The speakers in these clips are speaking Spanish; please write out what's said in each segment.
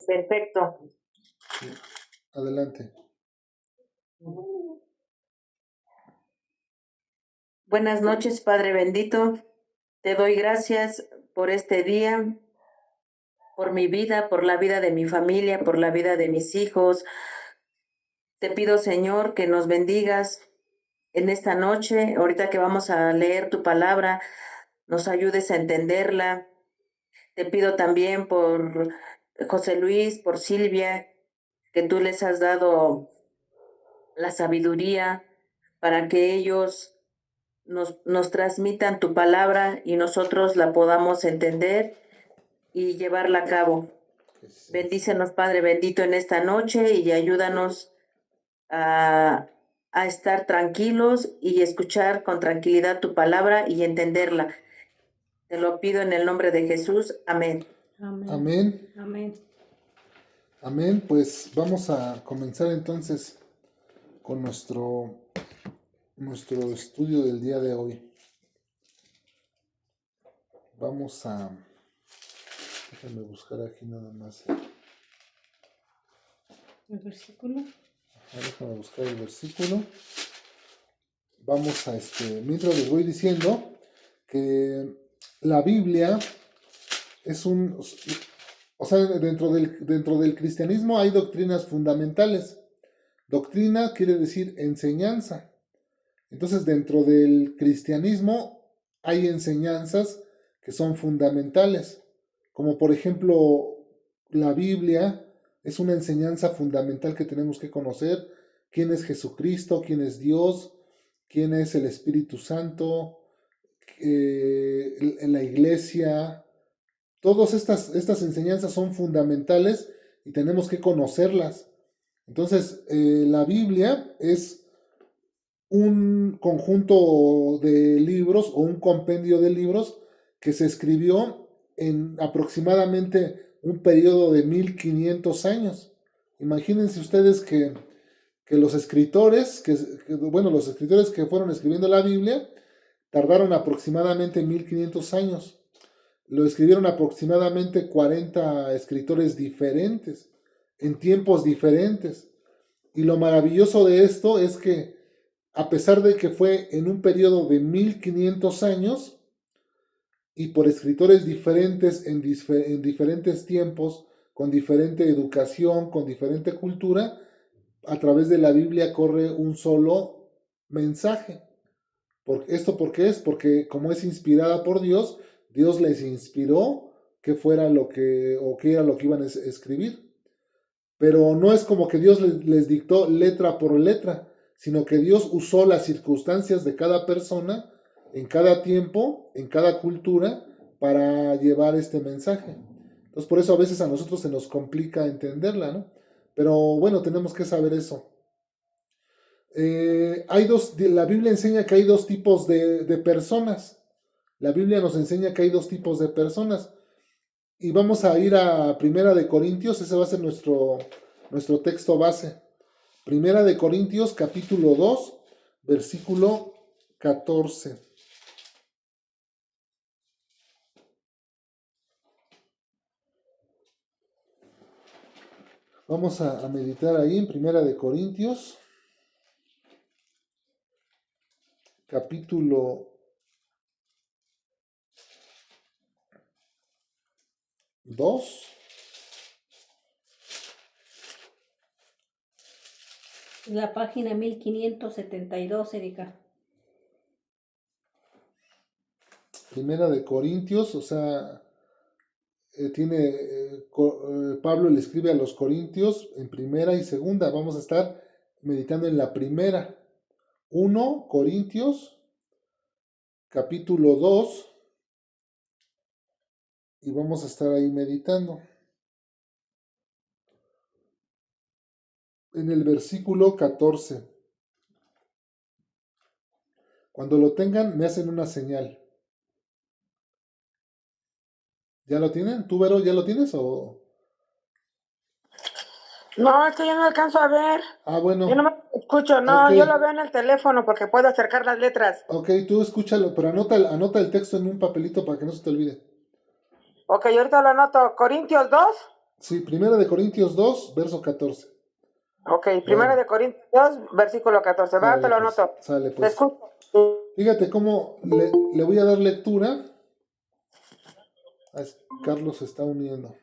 Perfecto. Sí. Adelante. Buenas noches, Padre bendito. Te doy gracias por este día, por mi vida, por la vida de mi familia, por la vida de mis hijos. Te pido, Señor, que nos bendigas en esta noche. Ahorita que vamos a leer tu palabra, nos ayudes a entenderla. Te pido también por José Luis, por Silvia, que tú les has dado la sabiduría para que ellos nos transmitan tu palabra y nosotros la podamos entender y llevarla a cabo. Bendícenos, Padre bendito, en esta noche y ayúdanos a estar tranquilos y escuchar con tranquilidad tu palabra y entenderla. Te lo pido en el nombre de Jesús. Amén. Amén. Amén. Amén. Pues vamos a comenzar entonces con nuestro estudio del día de hoy. Vamos a... Déjame buscar aquí nada más. El versículo. Déjame buscar el versículo. Vamos a mientras les voy diciendo que la Biblia es o sea, dentro del cristianismo hay doctrinas fundamentales. Doctrina quiere decir enseñanza. Entonces, dentro del cristianismo hay enseñanzas que son fundamentales, como por ejemplo la Biblia es una enseñanza fundamental que tenemos que conocer: quién es Jesucristo, quién es Dios, quién es el Espíritu Santo, en la iglesia. Todas estas enseñanzas son fundamentales y tenemos que conocerlas. Entonces, la Biblia es un conjunto de libros o un compendio de libros que se escribió en aproximadamente un periodo de 1500 años. Imagínense ustedes que los escritores, los escritores que fueron escribiendo la Biblia tardaron aproximadamente 1500 años. Lo escribieron aproximadamente 40 escritores diferentes, en tiempos diferentes. Y lo maravilloso de esto es que, a pesar de que fue en un periodo de 1500 años y por escritores diferentes en diferentes tiempos, con diferente educación, con diferente cultura, a través de la Biblia corre un solo mensaje. ¿Esto por qué es? Porque como es inspirada por Dios, Dios les inspiró que fuera qué era lo que iban a escribir. Pero no es como que Dios les dictó letra por letra, sino que Dios usó las circunstancias de cada persona, en cada tiempo, en cada cultura, para llevar este mensaje. Entonces, por eso a veces a nosotros se nos complica entenderla, ¿no? Pero bueno, tenemos que saber eso. La Biblia enseña que hay dos tipos de personas. La Biblia nos enseña que hay dos tipos de personas. Y vamos a ir a Primera de Corintios, ese va a ser nuestro texto base. Primera de Corintios, capítulo 2, versículo 14. Vamos a meditar ahí en Primera de Corintios, capítulo 2. La página 1572, Erika. Primera de Corintios, o sea, Pablo le escribe a los Corintios en primera y segunda. Vamos a estar meditando en la primera. 1 Corintios, capítulo 2. Y vamos a estar ahí meditando. En el versículo 14. Cuando lo tengan, me hacen una señal. ¿Ya lo tienen? ¿Tú, Vero, ya lo tienes o...? No, es que yo no alcanzo a ver. Ah, bueno. Yo no me escucho, no, Okay. yo lo veo en el teléfono porque puedo acercar las letras. Ok, tú escúchalo, pero anota el texto en un papelito para que no se te olvide. Ok, ahorita lo anoto. Corintios 2. Sí, Primera de Corintios 2, verso 14. Ok, Primera Bueno, de Corintios 2, versículo 14. Va, te sale lo pues, anoto. sale Te pues. escucho. Fíjate cómo le voy a dar lectura. Carlos se está uniendo.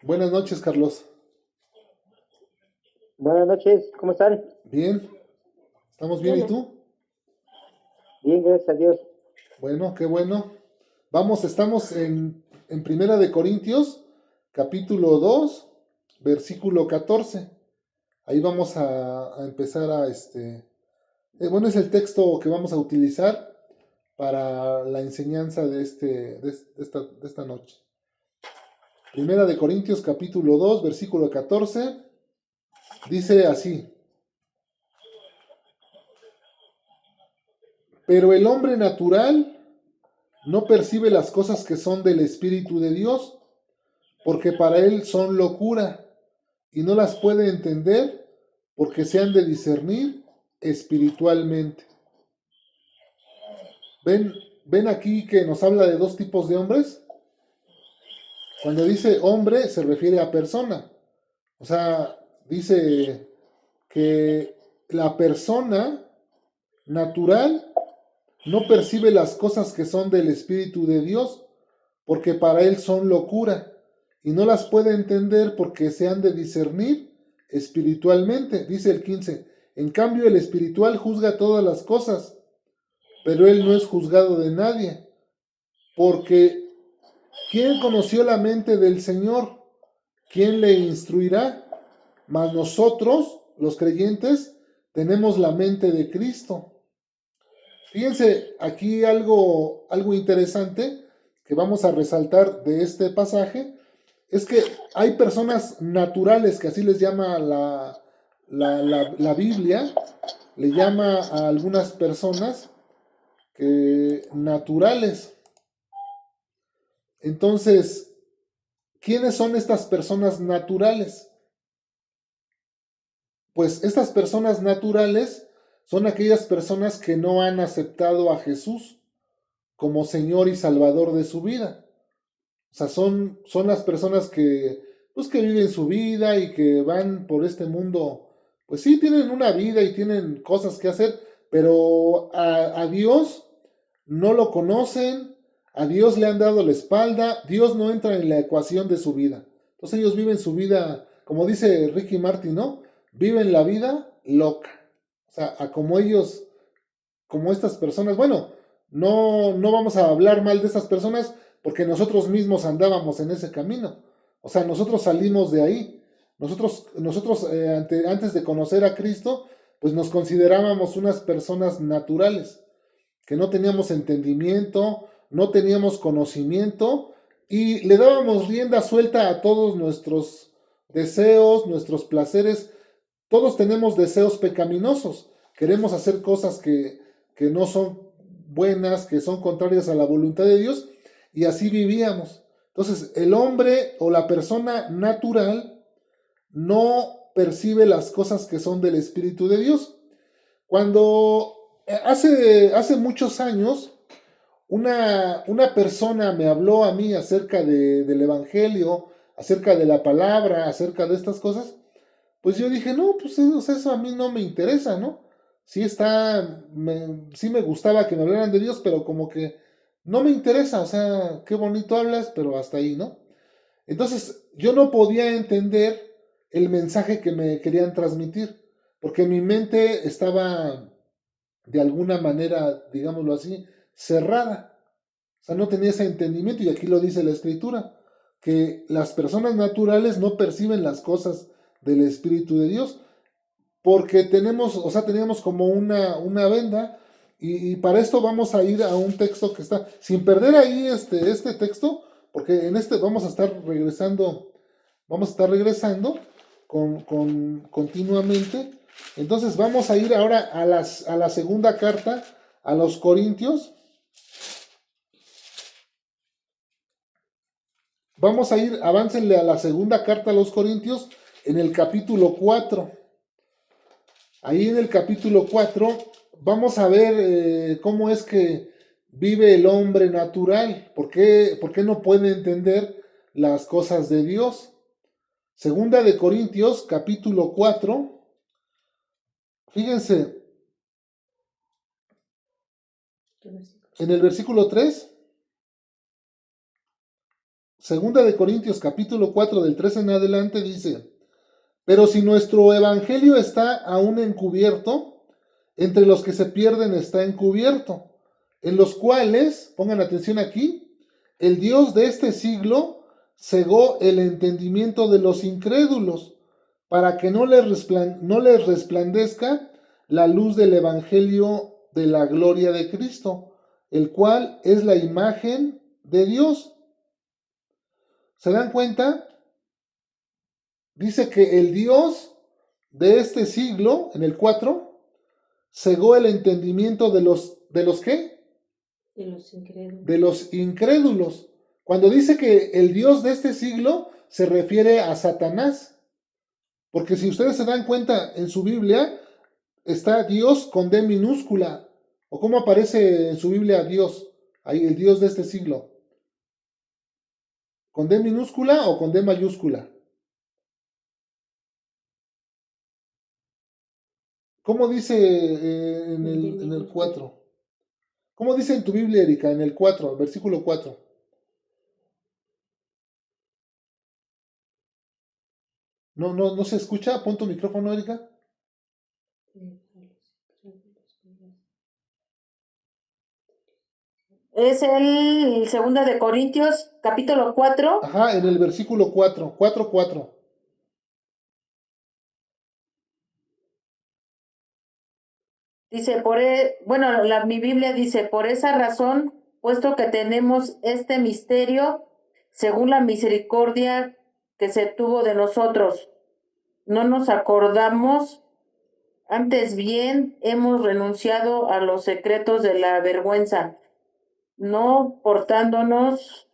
Buenas noches, Carlos. Buenas noches, ¿cómo están? Bien, ¿estamos bien? ¿Y tú? Bien, gracias a Dios. Bueno, qué bueno. Estamos en Primera de Corintios, capítulo 2, versículo 14. Ahí vamos a empezar bueno, es el texto que vamos a utilizar para la enseñanza de esta noche. Primera de Corintios, capítulo 2, versículo 14. Dice así: pero el hombre natural no percibe las cosas que son del Espíritu de Dios, porque para él son locura, y no las puede entender, porque se han de discernir espiritualmente. ¿Ven aquí que nos habla de dos tipos de hombres? Cuando dice hombre se refiere a persona. O sea, dice que la persona natural no percibe las cosas que son del Espíritu de Dios, porque para él son locura, y no las puede entender porque se han de discernir espiritualmente. Dice el 15, en cambio el espiritual juzga todas las cosas, pero él no es juzgado de nadie, porque ¿quién conoció la mente del Señor? ¿Quién le instruirá? Mas nosotros, los creyentes, tenemos la mente de Cristo. Fíjense aquí algo interesante que vamos a resaltar de este pasaje, es que hay personas naturales, que así les llama la Biblia, le llama a algunas personas naturales. Entonces, ¿quiénes son estas personas naturales? Pues estas personas naturales son aquellas personas que no han aceptado a Jesús como Señor y Salvador de su vida. O sea, son las personas pues, que viven su vida y que van por este mundo. Pues sí, tienen una vida y tienen cosas que hacer, pero a Dios no lo conocen, a Dios le han dado la espalda, Dios no entra en la ecuación de su vida. Entonces ellos viven su vida, como dice Ricky Martin, ¿no? Viven la vida loca. O sea, como estas personas, bueno, no vamos a hablar mal de estas personas porque nosotros mismos andábamos en ese camino. O sea, nosotros salimos de ahí. Nosotros antes de conocer a Cristo, pues nos considerábamos unas personas naturales, que no teníamos entendimiento, no teníamos conocimiento y le dábamos rienda suelta a todos nuestros deseos, nuestros placeres. Todos tenemos deseos pecaminosos. Queremos hacer cosas que no son buenas, que son contrarias a la voluntad de Dios, y así vivíamos. Entonces, el hombre o la persona natural no percibe las cosas que son del Espíritu de Dios. Cuando hace muchos años, una persona me habló a mí acerca del Evangelio, acerca de la palabra, acerca de estas cosas, pues yo dije, no, pues eso a mí no me interesa, ¿no? Sí me gustaba que me hablaran de Dios, pero como que no me interesa, o sea, qué bonito hablas, pero hasta ahí, ¿no? Entonces, yo no podía entender el mensaje que me querían transmitir, porque mi mente estaba, de alguna manera, digámoslo así, cerrada. O sea, no tenía ese entendimiento, y aquí lo dice la Escritura, que las personas naturales no perciben las cosas del Espíritu de Dios, porque teníamos como una venda, y para esto vamos a ir a un texto que está, sin perder ahí este texto, porque en vamos a estar regresando continuamente. Entonces vamos a ir ahora a la segunda carta a los Corintios. Vamos a ir, aváncenle a la segunda carta a los Corintios en el capítulo 4. Ahí en el capítulo 4 vamos a ver cómo es que vive el hombre natural. ¿Por qué no puede entender las cosas de Dios. Segunda de Corintios, capítulo 4. Fíjense, en el versículo 3. Segunda de Corintios, capítulo 4, del 3 en adelante, dice: pero si nuestro evangelio está aún encubierto, entre los que se pierden está encubierto, en los cuales, pongan atención aquí, el Dios de este siglo cegó el entendimiento de los incrédulos, para que no les resplandezca la luz del evangelio de la gloria de Cristo, el cual es la imagen de Dios. ¿Se dan cuenta? Dice que el Dios de este siglo, en el 4, cegó el entendimiento ¿de los qué? De los incrédulos. De los incrédulos. Cuando dice que el Dios de este siglo se refiere a Satanás. Porque si ustedes se dan cuenta en su Biblia, está Dios con D minúscula. ¿O cómo aparece en su Biblia Dios? Ahí, el Dios de este siglo. ¿Con D minúscula o con D mayúscula? ¿Cómo dice en el 4? ¿Cómo dice en tu Biblia, Erika? En el 4, versículo 4. No se escucha. Pon tu micrófono, Erika. Es el Segunda de Corintios, capítulo 4. Ajá, en el versículo 4. 4. Dice, mi Biblia dice, por esa razón, puesto que tenemos este misterio, según la misericordia que se tuvo de nosotros, no nos acordamos, antes bien hemos renunciado a los secretos de la vergüenza, no portándonos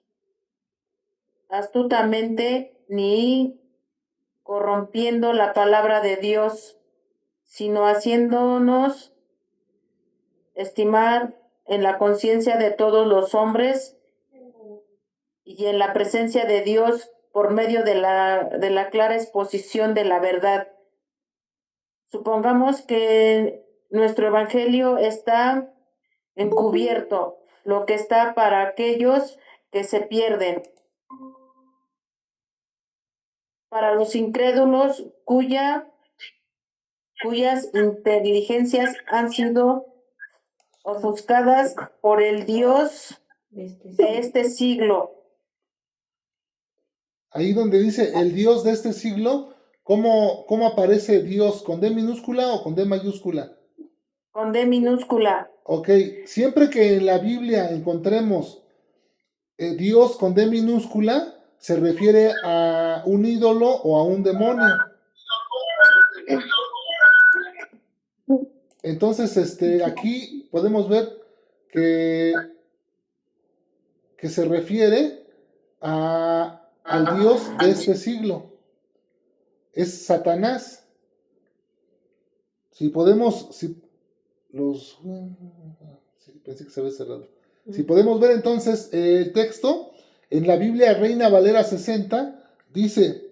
astutamente ni corrompiendo la palabra de Dios, sino haciéndonos estimar en la conciencia de todos los hombres y en la presencia de Dios por medio de la clara exposición de la verdad. Supongamos que nuestro evangelio está encubierto, lo que está para aquellos que se pierden, para los incrédulos cuyas inteligencias han sido ofuscadas por el Dios de este siglo. Ahí donde dice el Dios de este siglo, ¿cómo aparece Dios? ¿Con D minúscula o con D mayúscula? Con D minúscula. Ok, siempre que en la Biblia encontremos Dios con D minúscula, se refiere a un ídolo o a un demonio. Entonces, aquí podemos ver que se refiere al Dios de este siglo. Es Satanás. Pensé que se había cerrado. Si podemos ver entonces el texto, en la Biblia Reina Valera 60, dice,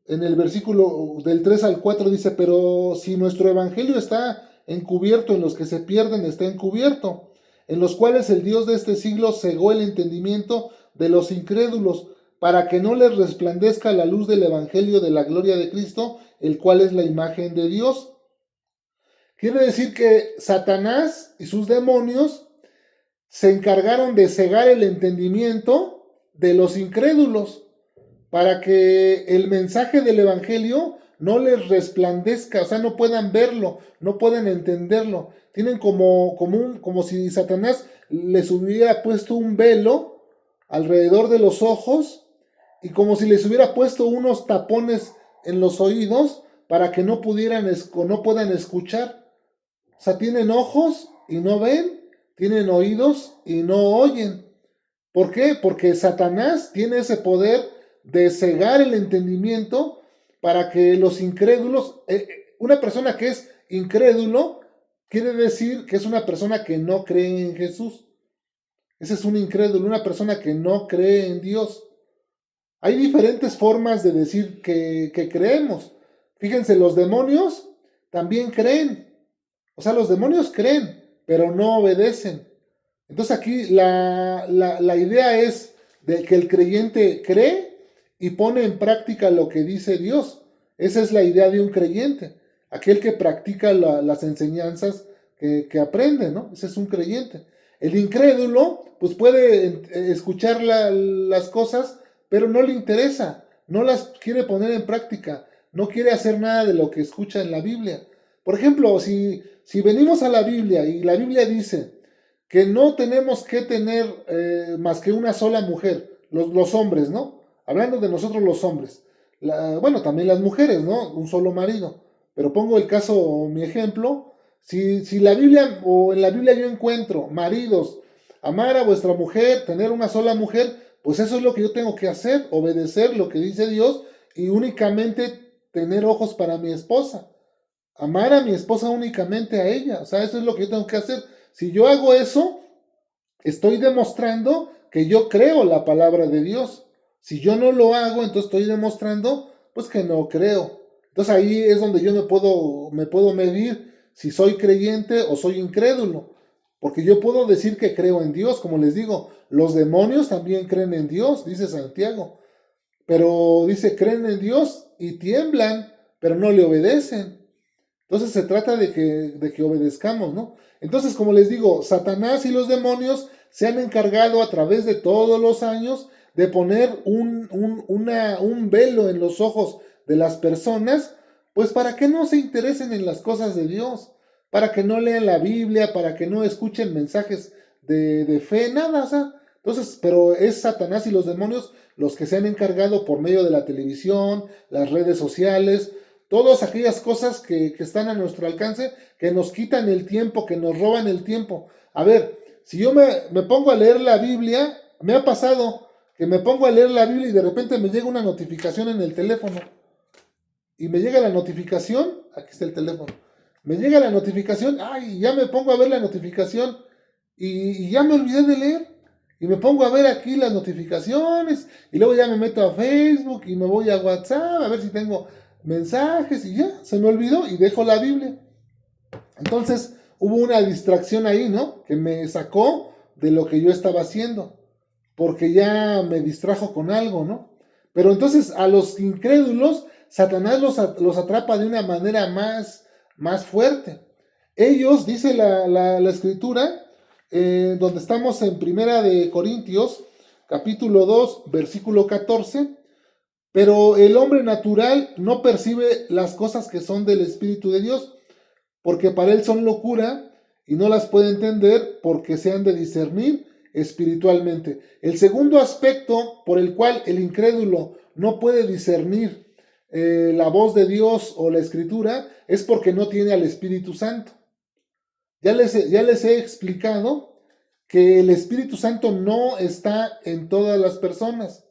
en el versículo del 3 al 4, dice, pero si nuestro evangelio está encubierto, en los que se pierden está encubierto, en los cuales el Dios de este siglo cegó el entendimiento de los incrédulos, para que no les resplandezca la luz del evangelio de la gloria de Cristo, el cual es la imagen de Dios. Quiere decir que Satanás y sus demonios se encargaron de cegar el entendimiento de los incrédulos para que el mensaje del evangelio no les resplandezca, o sea, no puedan verlo, no puedan entenderlo. Tienen como si Satanás les hubiera puesto un velo alrededor de los ojos y como si les hubiera puesto unos tapones en los oídos para que no puedan escuchar. O sea, tienen ojos y no ven, tienen oídos y no oyen. ¿Por qué? Porque Satanás tiene ese poder de cegar el entendimiento para que los incrédulos, una persona que es incrédulo, quiere decir que es una persona que no cree en Jesús. Ese es un incrédulo, una persona que no cree en Dios. Hay diferentes formas de decir que creemos. Fíjense, los demonios también creen. O sea, los demonios creen, pero no obedecen. Entonces aquí la idea es de que el creyente cree y pone en práctica lo que dice Dios. Esa es la idea de un creyente, aquel que practica las enseñanzas que aprende, ¿no? Ese es un creyente. El incrédulo, pues puede escuchar las cosas, pero no le interesa, no las quiere poner en práctica, no quiere hacer nada de lo que escucha en la Biblia. Por ejemplo, si venimos a la Biblia y la Biblia dice que no tenemos que tener más que una sola mujer, los hombres, ¿no? Hablando de nosotros los hombres. Bueno, también las mujeres, ¿no? Un solo marido. Pero pongo el caso, mi ejemplo. Si la Biblia, o en la Biblia yo encuentro, maridos, amar a vuestra mujer, tener una sola mujer, pues eso es lo que yo tengo que hacer, obedecer lo que dice Dios y únicamente tener ojos para mi esposa. Amar a mi esposa únicamente a ella. O sea, eso es lo que yo tengo que hacer. Si yo hago eso, estoy demostrando que yo creo la palabra de Dios. Si yo no lo hago, entonces estoy demostrando pues que no creo. Entonces ahí es donde yo me puedo medir si soy creyente o soy incrédulo. Porque yo puedo decir que creo en Dios, como les digo, los demonios también creen en Dios, dice Santiago. Pero dice, creen en Dios y tiemblan, pero no le obedecen. Entonces se trata de que obedezcamos, ¿no? Entonces, como les digo, Satanás y los demonios se han encargado a través de todos los años de poner un velo en los ojos de las personas, pues para que no se interesen en las cosas de Dios, para que no lean la Biblia, para que no escuchen mensajes de fe, nada, o sea. Entonces, pero es Satanás y los demonios los que se han encargado por medio de la televisión, las redes sociales, todas aquellas cosas que están a nuestro alcance, que nos quitan el tiempo, que nos roban el tiempo. A ver, si yo me pongo a leer la Biblia, me ha pasado que me pongo a leer la Biblia y de repente me llega una notificación en el teléfono. Y me llega la notificación, aquí está el teléfono, me llega la notificación, ay, ya me pongo a ver la notificación y ya me olvidé de leer. Y me pongo a ver aquí las notificaciones y luego ya me meto a Facebook y me voy a WhatsApp a ver si tengo mensajes y ya, se me olvidó y dejo la Biblia. Entonces hubo una distracción ahí, ¿no? Que me sacó de lo que yo estaba haciendo, porque ya me distrajo con algo, ¿no? Pero entonces a los incrédulos, Satanás los atrapa de una manera más fuerte. Ellos, dice la escritura, donde estamos en Primera de Corintios, capítulo 2, versículo 14, pero el hombre natural no percibe las cosas que son del Espíritu de Dios, porque para él son locura y no las puede entender porque se han de discernir espiritualmente. El segundo aspecto por el cual el incrédulo no puede discernir la voz de Dios o la Escritura es porque no tiene al Espíritu Santo. Ya les he explicado que el Espíritu Santo no está en todas las personas.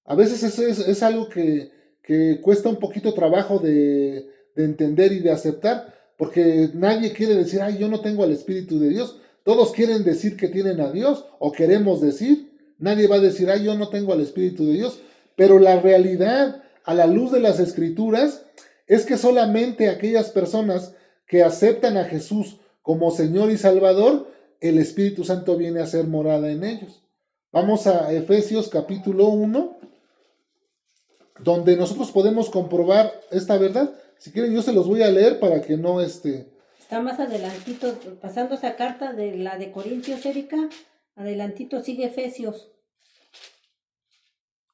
A veces eso es algo que cuesta un poquito trabajo de entender y de aceptar, porque nadie quiere decir, ay, yo no tengo al Espíritu de Dios. Todos quieren decir que tienen a Dios, o queremos decir. Nadie va a decir, ay, yo no tengo al Espíritu de Dios. Pero la realidad, a la luz de las Escrituras, es que solamente aquellas personas que aceptan a Jesús como Señor y Salvador, el Espíritu Santo viene a ser morada en ellos. Vamos a Efesios capítulo 1, donde nosotros podemos comprobar esta verdad. Si quieren yo se los voy a leer para que no Está más adelantito, pasando esa carta de la de Corintios, Erika, adelantito sigue Efesios.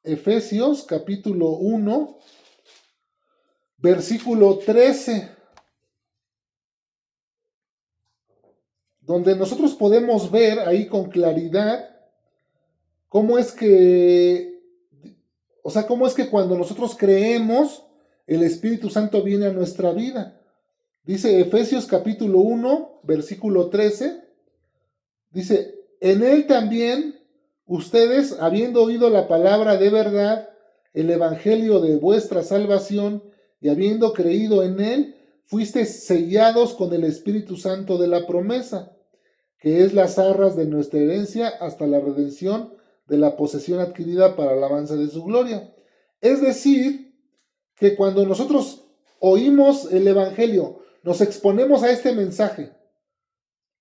Efesios capítulo 1, versículo 13. Donde nosotros podemos ver ahí con claridad cómo es que, o sea, cómo es que cuando nosotros creemos, el Espíritu Santo viene a nuestra vida. Dice Efesios capítulo 1, versículo 13, dice, en él también ustedes, habiendo oído la palabra de verdad, el evangelio de vuestra salvación, y habiendo creído en él, fuisteis sellados con el Espíritu Santo de la promesa, que es las arras de nuestra herencia hasta la redención de la posesión adquirida para la alabanza de su gloria. Es decir, que cuando nosotros oímos el Evangelio, nos exponemos a este mensaje,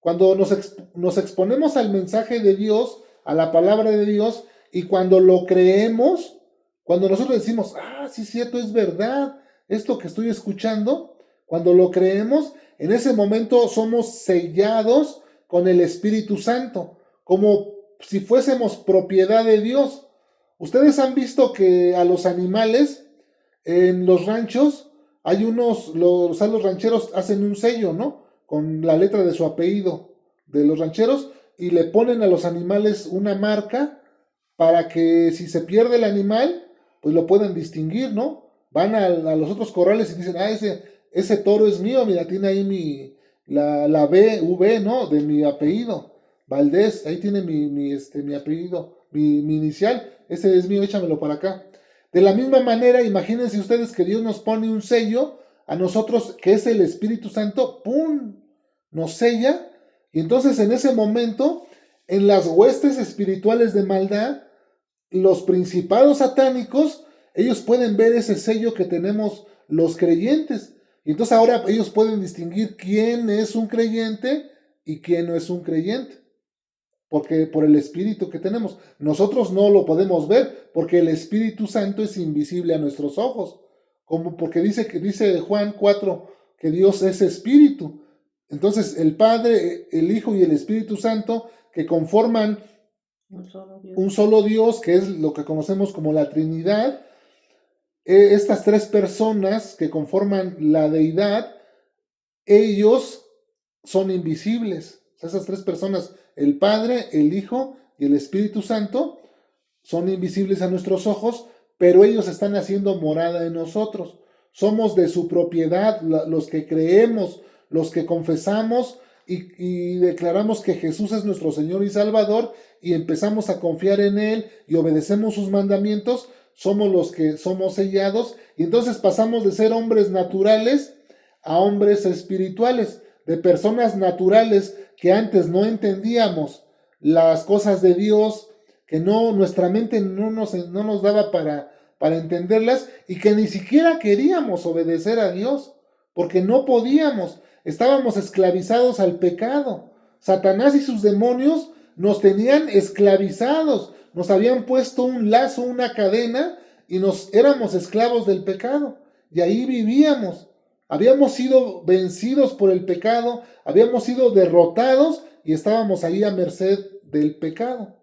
cuando nos exponemos al mensaje de Dios, a la palabra de Dios, y cuando lo creemos, cuando nosotros decimos, sí es cierto, es verdad, esto que estoy escuchando, cuando lo creemos, en ese momento somos sellados con el Espíritu Santo, como si fuésemos propiedad de Dios. Ustedes han visto que a los animales en los ranchos hay los rancheros hacen un sello, ¿no? Con la letra de su apellido de los rancheros y le ponen a los animales una marca para que si se pierde el animal, pues lo puedan distinguir, ¿no? Van a los otros corrales y dicen, ese toro es mío, mira, tiene ahí la V, ¿no? De mi apellido, Valdés, ahí tiene mi apellido, mi inicial, ese es mío, échamelo para acá. De la misma manera, imagínense ustedes que Dios nos pone un sello a nosotros, que es el Espíritu Santo, ¡pum!, nos sella, y entonces en ese momento, en las huestes espirituales de maldad, los principados satánicos, ellos pueden ver ese sello que tenemos los creyentes, y entonces ahora ellos pueden distinguir quién es un creyente y quién no es un creyente, porque por el Espíritu que tenemos. Nosotros no lo podemos ver, porque el Espíritu Santo es invisible a nuestros ojos, como porque dice Juan 4 que Dios es Espíritu. Entonces el Padre, el Hijo y el Espíritu Santo, que conforman un solo Dios, que es lo que conocemos como la Trinidad, estas tres personas que conforman la deidad, ellos son invisibles. Esas tres personas, el Padre, el Hijo y el Espíritu Santo, son invisibles a nuestros ojos, pero ellos están haciendo morada en nosotros. Somos de su propiedad, los que creemos, los que confesamos y declaramos que Jesús es nuestro Señor y Salvador y empezamos a confiar en Él y obedecemos sus mandamientos, somos los que somos sellados y entonces pasamos de ser hombres naturales a hombres espirituales, de personas naturales que antes no entendíamos las cosas de Dios, que nuestra mente no nos daba para entenderlas y que ni siquiera queríamos obedecer a Dios, porque no podíamos, estábamos esclavizados al pecado. Satanás y sus demonios nos tenían esclavizados, nos habían puesto un lazo, una cadena y éramos esclavos del pecado y ahí vivíamos. Habíamos sido vencidos por el pecado, habíamos sido derrotados y estábamos ahí a merced del pecado.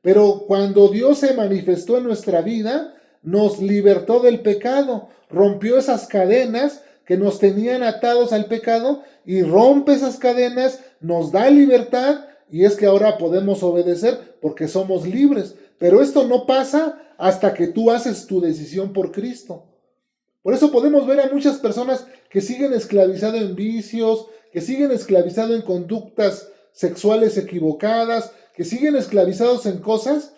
Pero cuando Dios se manifestó en nuestra vida, nos libertó del pecado, rompió esas cadenas que nos tenían atados al pecado y rompe esas cadenas, nos da libertad y es que ahora podemos obedecer porque somos libres. Pero esto no pasa hasta que tú haces tu decisión por Cristo. Por eso podemos ver a muchas personas que siguen esclavizadas en vicios, que siguen esclavizados en conductas sexuales equivocadas, que siguen esclavizados en cosas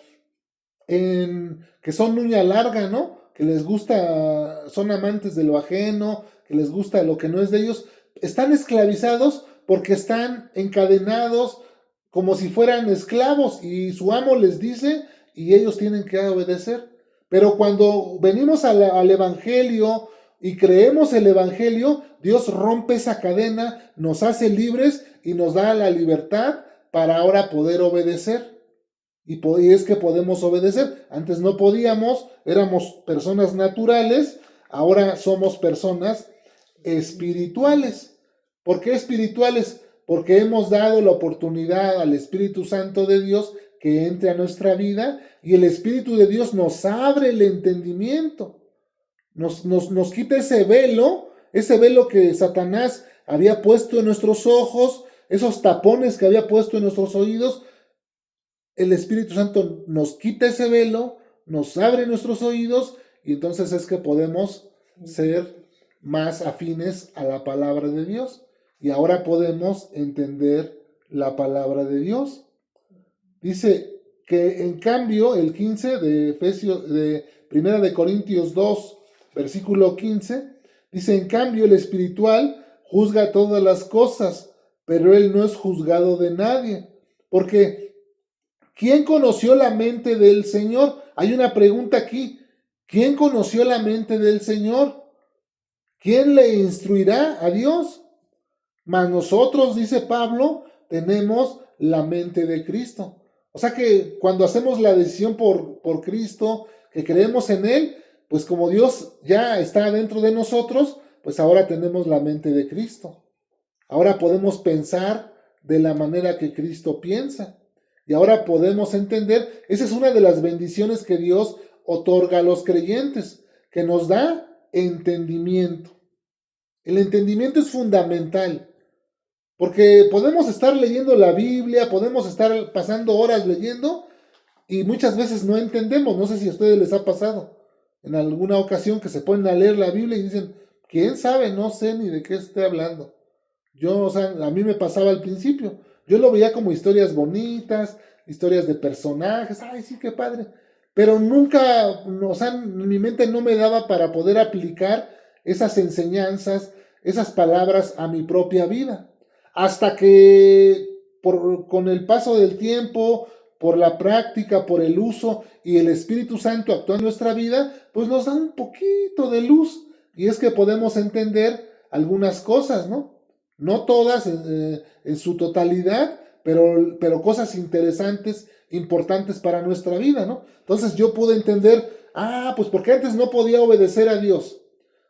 que son uña larga, ¿no? Que les gusta, son amantes de lo ajeno, que les gusta lo que no es de ellos. Están esclavizados porque están encadenados como si fueran esclavos y su amo les dice y ellos tienen que obedecer. Pero cuando venimos al Evangelio y creemos el Evangelio, Dios rompe esa cadena, nos hace libres y nos da la libertad para ahora poder obedecer. Y es que podemos obedecer. Antes no podíamos, éramos personas naturales, ahora somos personas espirituales. ¿Por qué espirituales? Porque hemos dado la oportunidad al Espíritu Santo de Dios que entre a nuestra vida y el Espíritu de Dios nos abre el entendimiento, nos quita ese velo que Satanás había puesto en nuestros ojos, esos tapones que había puesto en nuestros oídos. El Espíritu Santo nos quita ese velo, nos abre nuestros oídos y entonces es que podemos ser más afines a la palabra de Dios y ahora podemos entender la palabra de Dios. Dice que en cambio el 15 de Primera de Corintios 2, versículo 15, dice, en cambio el espiritual juzga todas las cosas, pero él no es juzgado de nadie, porque ¿Quién conoció la mente del Señor? Hay una pregunta aquí. ¿Quién conoció la mente del Señor? ¿Quién le instruirá a Dios? Mas nosotros, dice Pablo, tenemos la mente de Cristo. O sea que cuando hacemos la decisión por Cristo, que creemos en Él, pues como Dios ya está dentro de nosotros, pues ahora tenemos la mente de Cristo. Ahora podemos pensar de la manera que Cristo piensa. Y ahora podemos entender, esa es una de las bendiciones que Dios otorga a los creyentes, que nos da entendimiento. El entendimiento es fundamental, porque podemos estar leyendo la Biblia, podemos estar pasando horas leyendo y muchas veces no entendemos. No sé si a ustedes les ha pasado en alguna ocasión que se ponen a leer la Biblia y dicen, ¿quién sabe? No sé ni de qué esté hablando. Yo, o sea, a mí me pasaba al principio. Yo lo veía como historias bonitas, historias de personajes. Ay, sí, qué padre. Pero nunca, o sea, mi mente no me daba para poder aplicar esas enseñanzas, esas palabras a mi propia vida. Hasta que con el paso del tiempo, por la práctica, por el uso y el Espíritu Santo actúa en nuestra vida, pues nos da un poquito de luz. Y es que podemos entender algunas cosas, ¿no? No todas en su totalidad, pero cosas interesantes, importantes para nuestra vida, ¿no? Entonces yo pude entender, pues porque antes no podía obedecer a Dios,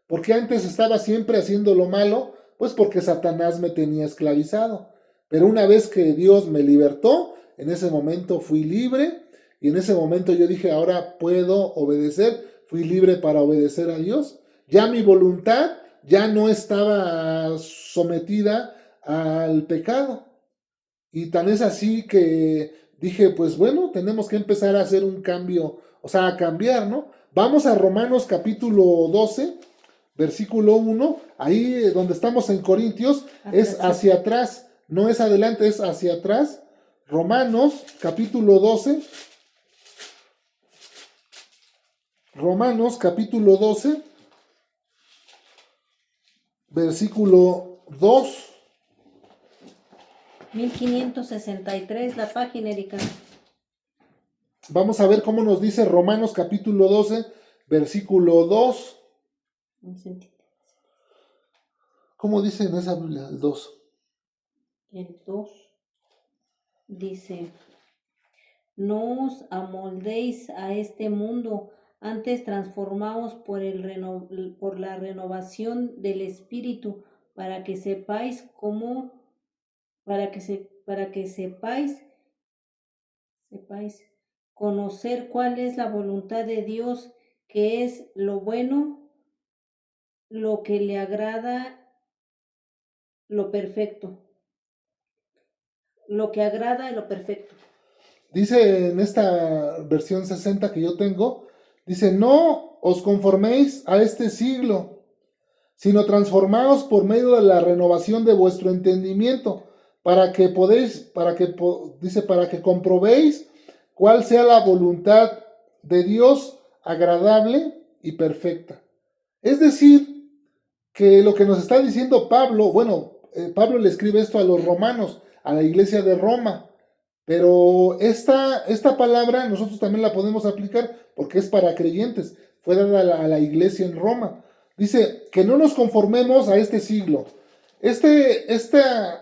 porque antes estaba siempre haciendo lo malo, pues porque Satanás me tenía esclavizado. Pero una vez que Dios me libertó, en ese momento fui libre y en ese momento yo dije, ahora puedo obedecer, fui libre para obedecer a Dios. Ya mi voluntad ya no estaba sometida al pecado. Y tan es así que dije, pues bueno, tenemos que empezar a hacer un cambio, o sea, a cambiar, ¿no? Vamos a Romanos capítulo 12, versículo 1, ahí donde estamos en Corintios, es hacia atrás, no es adelante, es hacia atrás. Romanos capítulo 12, Romanos capítulo 12, versículo 2. 1563, la página, Erika. Vamos a ver cómo nos dice Romanos capítulo 12, versículo 2. ¿Cómo dice en esa Biblia el 2? El 2 dice, no os amoldéis a este mundo, antes transformaos por la renovación del espíritu, para que sepáis sepáis conocer cuál es la voluntad de Dios, que es lo bueno, lo que le agrada, lo perfecto. Lo que agrada y lo perfecto. Dice en esta versión 60 que yo tengo, dice, no os conforméis a este siglo, sino transformaos por medio de la renovación de vuestro entendimiento, para que comprobéis cuál sea la voluntad de Dios agradable y perfecta. Es decir, que lo que nos está diciendo Pablo, Pablo le escribe esto a los romanos, a la iglesia de Roma, pero esta palabra nosotros también la podemos aplicar porque es para creyentes, fue dada a la iglesia en Roma. Dice que no nos conformemos a este siglo. Esta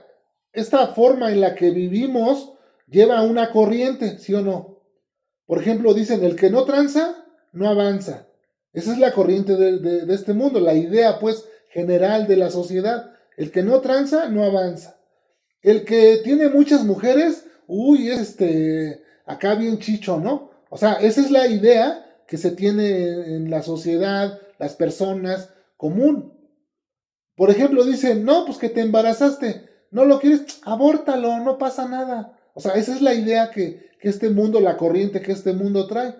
forma en la que vivimos lleva una corriente, ¿sí o no? Por ejemplo, dicen, el que no tranza, no avanza. Esa es la corriente de este mundo, la idea, pues, general de la sociedad. El que no tranza, no avanza. El que tiene muchas mujeres, es acá bien chicho, ¿no? O sea, esa es la idea que se tiene en la sociedad, las personas, común. Por ejemplo, dicen, no, pues que te embarazaste, no lo quieres, abórtalo, no pasa nada. O sea, esa es la idea que este mundo, la corriente que este mundo trae.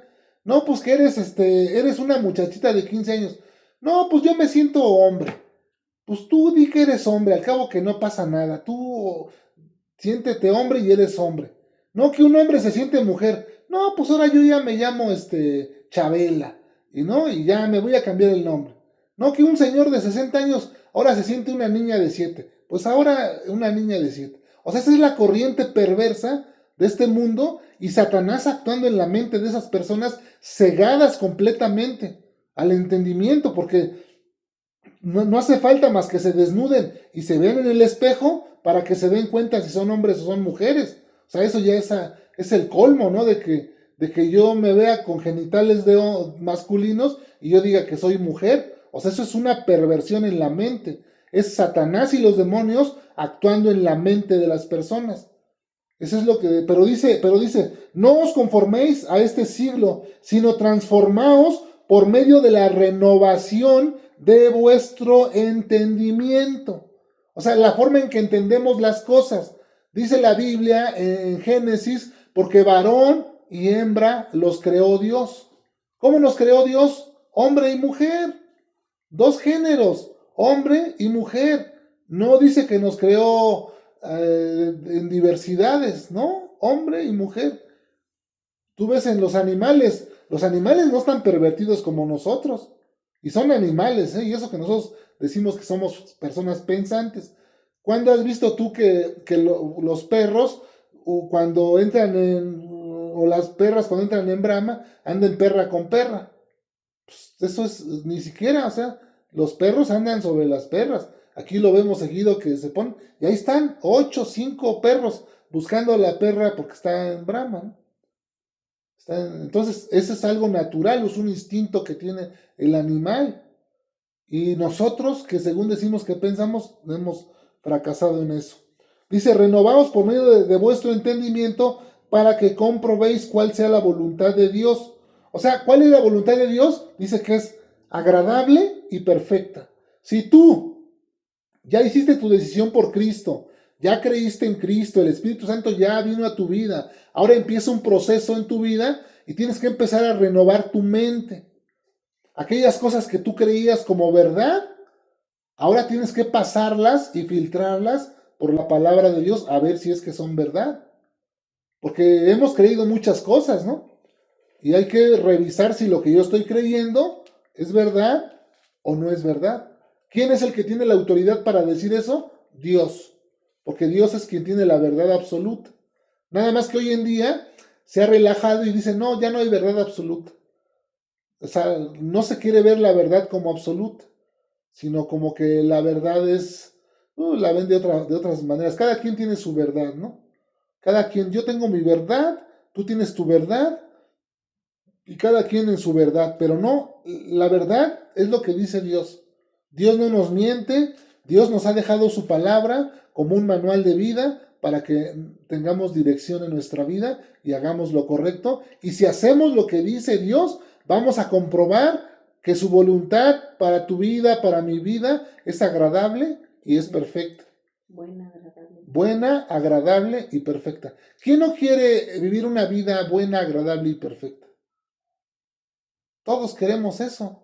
No, pues que eres una muchachita de 15 años. No, pues yo me siento hombre. Pues tú di que eres hombre, al cabo que no pasa nada. Tú siéntete hombre y eres hombre. No que un hombre se siente mujer. No, pues ahora yo ya me llamo Chabela. Y ya me voy a cambiar el nombre. No que un señor de 60 años ahora se siente una niña de 7. Pues ahora una niña de 7. O sea, esa es la corriente perversa de este mundo y Satanás actuando en la mente de esas personas cegadas completamente al entendimiento, porque no hace falta más que se desnuden y se vean en el espejo para que se den cuenta si son hombres o son mujeres. O sea, eso ya es el colmo, ¿no? De que yo me vea con genitales masculinos y yo diga que soy mujer. O sea, eso es una perversión en la mente. Es Satanás y los demonios actuando en la mente de las personas. Eso es lo que, pero dice, no os conforméis a este siglo, sino transformaos por medio de la renovación de vuestro entendimiento. O sea, la forma en que entendemos las cosas. Dice la Biblia en Génesis, porque varón y hembra los creó Dios. ¿Cómo nos creó Dios? Hombre y mujer. Dos géneros, hombre y mujer. No dice que nos creó en diversidades, ¿no? Hombre y mujer. Tú ves en los animales no están pervertidos como nosotros. Y son animales, ¿eh? Y eso que nosotros decimos que somos personas pensantes. ¿Cuándo has visto tú que los perros, cuando entran o las perras cuando entran en brama, andan perra con perra? Pues eso es ni siquiera, o sea, los perros andan sobre las perras. Aquí lo vemos seguido que se ponen, y ahí están 8, 5 perros buscando a la perra porque está en brama, ¿no? Entonces, eso es algo natural, es un instinto que tiene el animal. Y nosotros, que según decimos que pensamos, hemos fracasado en eso. Dice, renovaos por medio de vuestro entendimiento para que comprobéis cuál sea la voluntad de Dios. O sea, ¿cuál es la voluntad de Dios? Dice que es agradable y perfecta. Si tú ya hiciste tu decisión por Cristo, ya creíste en Cristo, el Espíritu Santo ya vino a tu vida, ahora empieza un proceso en tu vida y tienes que empezar a renovar tu mente. Aquellas cosas que tú creías como verdad, ahora tienes que pasarlas y filtrarlas por la palabra de Dios a ver si es que son verdad. Porque hemos creído muchas cosas, ¿no? Y hay que revisar si lo que yo estoy creyendo es verdad o no es verdad. ¿Quién es el que tiene la autoridad para decir eso? Dios. Porque Dios es quien tiene la verdad absoluta. Nada más que hoy en día se ha relajado y dice, no, ya no hay verdad absoluta. O sea, no se quiere ver la verdad como absoluta, sino como que la verdad es, la ven de otras maneras. Cada quien tiene su verdad, ¿no? Cada quien, yo tengo mi verdad, tú tienes tu verdad, y cada quien en su verdad, pero no, la verdad es lo que dice Dios. Dios no nos miente, Dios nos ha dejado su palabra como un manual de vida para que tengamos dirección en nuestra vida y hagamos lo correcto. Y si hacemos lo que dice Dios, vamos a comprobar que su voluntad para tu vida, para mi vida, es agradable y es perfecta. Buena, agradable y perfecta. ¿Quién no quiere vivir una vida buena, agradable y perfecta? Todos queremos eso.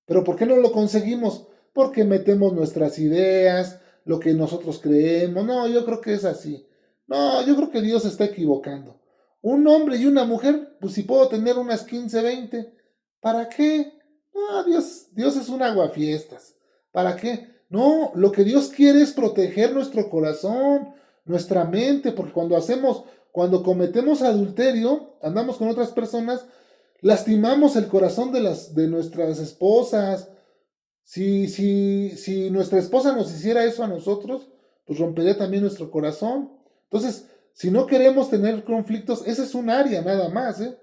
¿Pero por qué no lo conseguimos? Porque metemos nuestras ideas, lo que nosotros creemos. No, yo creo que es así. No, yo creo que Dios se está equivocando. Un hombre y una mujer, pues si puedo tener unas 15, 20, ¿para qué? No, Dios es un aguafiestas. ¿Para qué? No, lo que Dios quiere es proteger nuestro corazón, nuestra mente, porque cuando cometemos adulterio, andamos con otras personas, lastimamos el corazón de nuestras esposas. Si nuestra esposa nos hiciera eso a nosotros, pues rompería también nuestro corazón. Entonces, si no queremos tener conflictos, esa es un área nada más, ¿eh?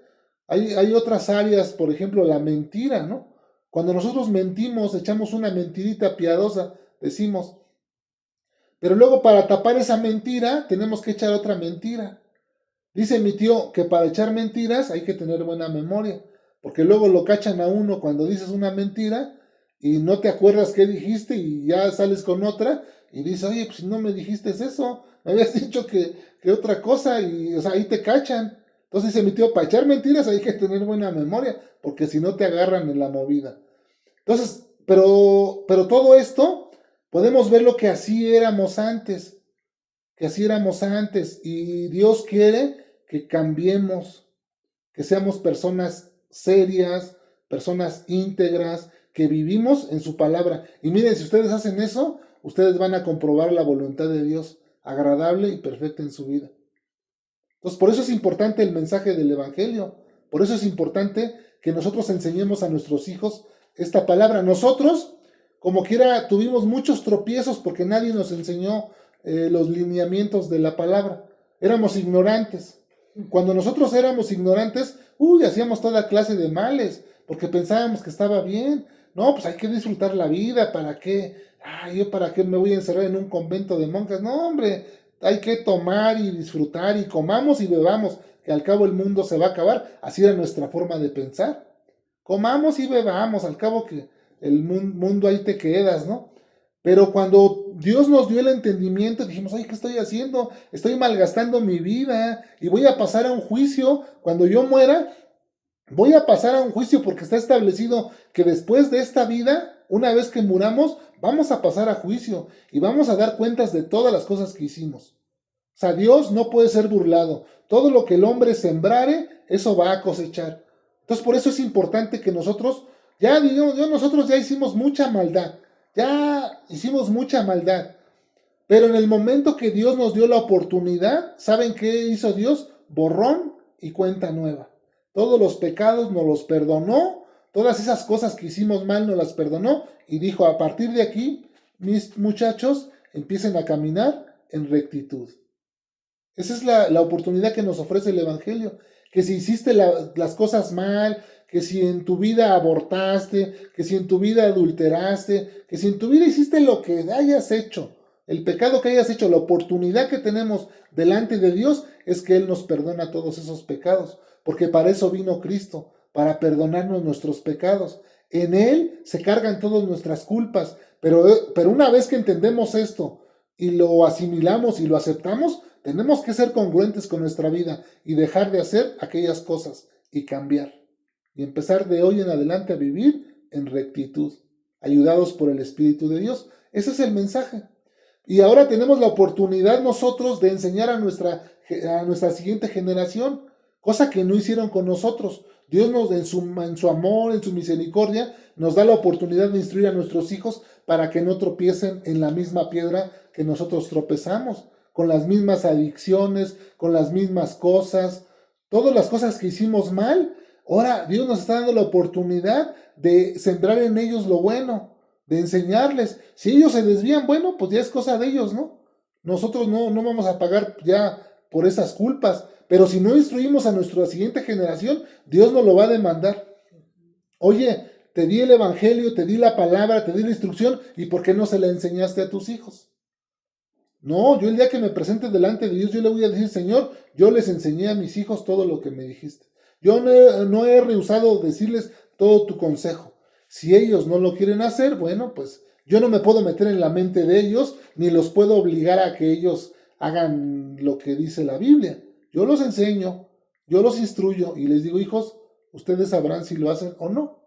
Hay otras áreas, por ejemplo, la mentira, ¿no? Cuando nosotros mentimos, echamos una mentirita piadosa, decimos, pero luego para tapar esa mentira, tenemos que echar otra mentira. Dice mi tío que para echar mentiras hay que tener buena memoria, porque luego lo cachan a uno cuando dices una mentira y no te acuerdas qué dijiste y ya sales con otra y dices, oye, pues si no me dijiste eso, me habías dicho que otra cosa y, o sea, ahí te cachan. Entonces dice mi tío, para echar mentiras hay que tener buena memoria, porque si no te agarran en la movida. Entonces, pero todo esto podemos ver lo que así éramos antes, y Dios quiere que cambiemos, que seamos personas serias, personas íntegras, que vivimos en su palabra. Y miren, si ustedes hacen eso, ustedes van a comprobar la voluntad de Dios agradable y perfecta en su vida. Entonces, por eso es importante el mensaje del Evangelio. Por eso es importante que nosotros enseñemos a nuestros hijos esta palabra. Nosotros, como quiera, tuvimos muchos tropiezos porque nadie nos enseñó los lineamientos de la palabra. Éramos ignorantes. Cuando nosotros éramos ignorantes, hacíamos toda clase de males porque pensábamos que estaba bien. No, pues hay que disfrutar la vida. ¿Para qué? ¿Yo para qué me voy a encerrar en un convento de monjas? No, hombre, hay que tomar y disfrutar y comamos y bebamos, que al cabo el mundo se va a acabar. Así era nuestra forma de pensar. Comamos y bebamos, al cabo que el mundo ahí te quedas, ¿no? Pero cuando Dios nos dio el entendimiento, dijimos, ay, ¿qué estoy haciendo? Estoy malgastando mi vida y voy a pasar a un juicio. Cuando yo muera, voy a pasar a un juicio porque está establecido que después de esta vida, una vez que muramos, vamos a pasar a juicio y vamos a dar cuentas de todas las cosas que hicimos. O sea, Dios no puede ser burlado. Todo lo que el hombre sembrare, eso va a cosechar. Entonces, por eso es importante que nosotros, nosotros ya hicimos mucha maldad. Pero en el momento que Dios nos dio la oportunidad, ¿saben qué hizo Dios? Borrón y cuenta nueva. Todos los pecados nos los perdonó, todas esas cosas que hicimos mal nos las perdonó y dijo, a partir de aquí, mis muchachos, empiecen a caminar en rectitud. Esa es la oportunidad que nos ofrece el Evangelio. Que si hiciste las cosas mal, que si en tu vida abortaste, que si en tu vida adulteraste, que si en tu vida hiciste lo que hayas hecho, el pecado que hayas hecho, la oportunidad que tenemos delante de Dios es que Él nos perdona todos esos pecados. Porque para eso vino Cristo, para perdonarnos nuestros pecados. En Él se cargan todas nuestras culpas. Pero una vez que entendemos esto y lo asimilamos y lo aceptamos, tenemos que ser congruentes con nuestra vida y dejar de hacer aquellas cosas y cambiar. Y empezar de hoy en adelante a vivir en rectitud, ayudados por el Espíritu de Dios. Ese es el mensaje. Y ahora tenemos la oportunidad nosotros de enseñar a nuestra siguiente generación, cosa que no hicieron con nosotros. Dios en su amor, en su misericordia, nos da la oportunidad de instruir a nuestros hijos para que no tropiecen en la misma piedra que nosotros tropezamos, con las mismas adicciones, con las mismas cosas, todas las cosas que hicimos mal. Ahora Dios nos está dando la oportunidad de sembrar en ellos lo bueno, de enseñarles. Si ellos se desvían, bueno, pues ya es cosa de ellos, ¿no? Nosotros no vamos a pagar ya por esas culpas. Pero si no instruimos a nuestra siguiente generación, Dios nos lo va a demandar. Oye, te di el Evangelio, te di la palabra, te di la instrucción, ¿y por qué no se la enseñaste a tus hijos? No, yo el día que me presente delante de Dios, yo le voy a decir, Señor, yo les enseñé a mis hijos todo lo que me dijiste. Yo no he rehusado decirles todo tu consejo. Si ellos no lo quieren hacer, bueno, pues yo no me puedo meter en la mente de ellos, ni los puedo obligar a que ellos hagan lo que dice la Biblia. Yo los enseño, yo los instruyo y les digo, hijos, ustedes sabrán si lo hacen o no.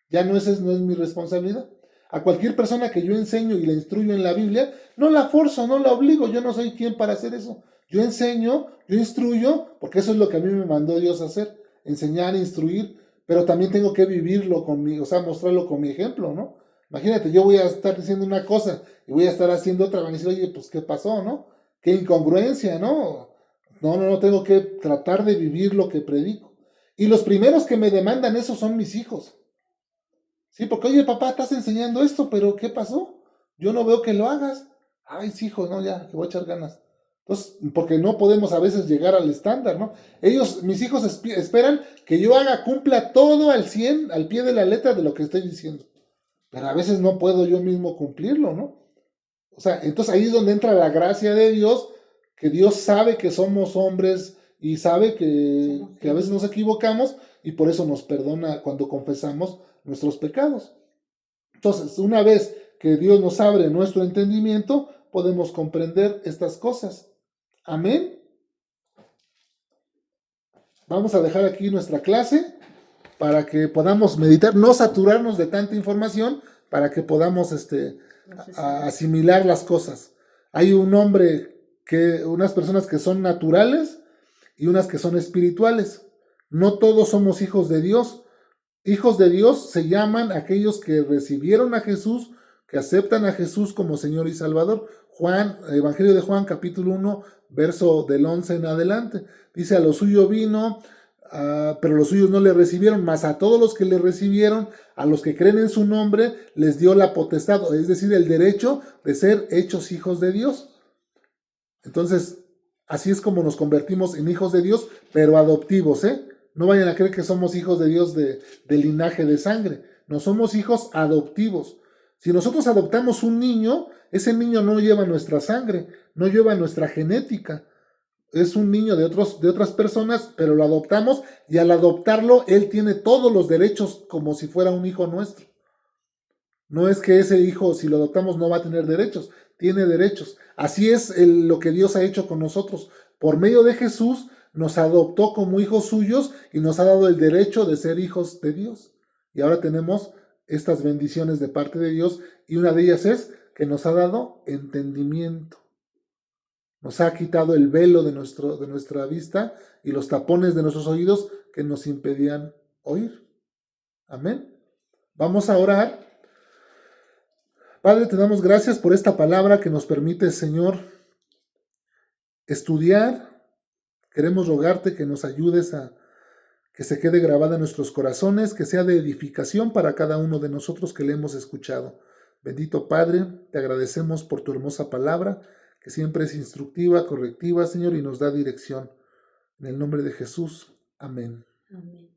Esa no es mi responsabilidad. A cualquier persona que yo enseño y la instruyo en la Biblia, no la forzo, no la obligo, yo no soy quien para hacer eso. Yo enseño, yo instruyo, porque eso es lo que a mí me mandó Dios a hacer, enseñar, instruir, pero también tengo que vivirlo conmigo, o sea, mostrarlo con mi ejemplo, ¿no? Imagínate, yo voy a estar diciendo una cosa y voy a estar haciendo otra, van a decir, oye, pues, ¿qué pasó, no? Qué incongruencia, ¿no? No, tengo que tratar de vivir lo que predico. Y los primeros que me demandan eso son mis hijos. Sí, porque, oye, papá, estás enseñando esto, pero ¿qué pasó? Yo no veo que lo hagas. Ay, sí, hijo, no, ya, que voy a echar ganas. Entonces, porque no podemos a veces llegar al estándar, ¿no? Mis hijos esperan que yo cumpla todo al 100, al pie de la letra de lo que estoy diciendo. Pero a veces no puedo yo mismo cumplirlo, ¿no? O sea, entonces ahí es donde entra la gracia de Dios, que Dios sabe que somos hombres y sabe que a veces nos equivocamos y por eso nos perdona cuando confesamos nuestros pecados. Entonces, una vez que Dios nos abre nuestro entendimiento, podemos comprender estas cosas. Amén. Vamos a dejar aquí nuestra clase para que podamos meditar, no saturarnos de tanta información, para que podamos asimilar las cosas. Hay unas personas que son naturales y unas que son espirituales. No todos somos hijos de Dios. Hijos de Dios se llaman aquellos que recibieron a Jesús que aceptan a Jesús como Señor y Salvador. Juan, Evangelio de Juan, capítulo 1, verso del 11 en adelante. Dice, a lo suyo vino, pero los suyos no le recibieron, mas a todos los que le recibieron, a los que creen en su nombre, les dio la potestad, es decir, el derecho de ser hechos hijos de Dios. Entonces, así es como nos convertimos en hijos de Dios, pero adoptivos, ¿eh? No vayan a creer que somos hijos de Dios de linaje de sangre. No, somos hijos adoptivos. Si nosotros adoptamos un niño, ese niño no lleva nuestra sangre, no lleva nuestra genética. Es un niño de otras personas, pero lo adoptamos y al adoptarlo, él tiene todos los derechos como si fuera un hijo nuestro. No es que ese hijo, si lo adoptamos, no va a tener derechos, tiene derechos. Así es lo que Dios ha hecho con nosotros. Por medio de Jesús, nos adoptó como hijos suyos y nos ha dado el derecho de ser hijos de Dios. Y ahora tenemos estas bendiciones de parte de Dios y una de ellas es que nos ha dado entendimiento. Nos ha quitado el velo de nuestra vista y los tapones de nuestros oídos que nos impedían oír. Amén. Vamos a orar. Padre, te damos gracias por esta palabra que nos permite, Señor, estudiar. Queremos rogarte que nos ayudes a que se quede grabada en nuestros corazones, que sea de edificación para cada uno de nosotros que le hemos escuchado. Bendito Padre, te agradecemos por tu hermosa palabra, que siempre es instructiva, correctiva, Señor, y nos da dirección. En el nombre de Jesús. Amén. Amén.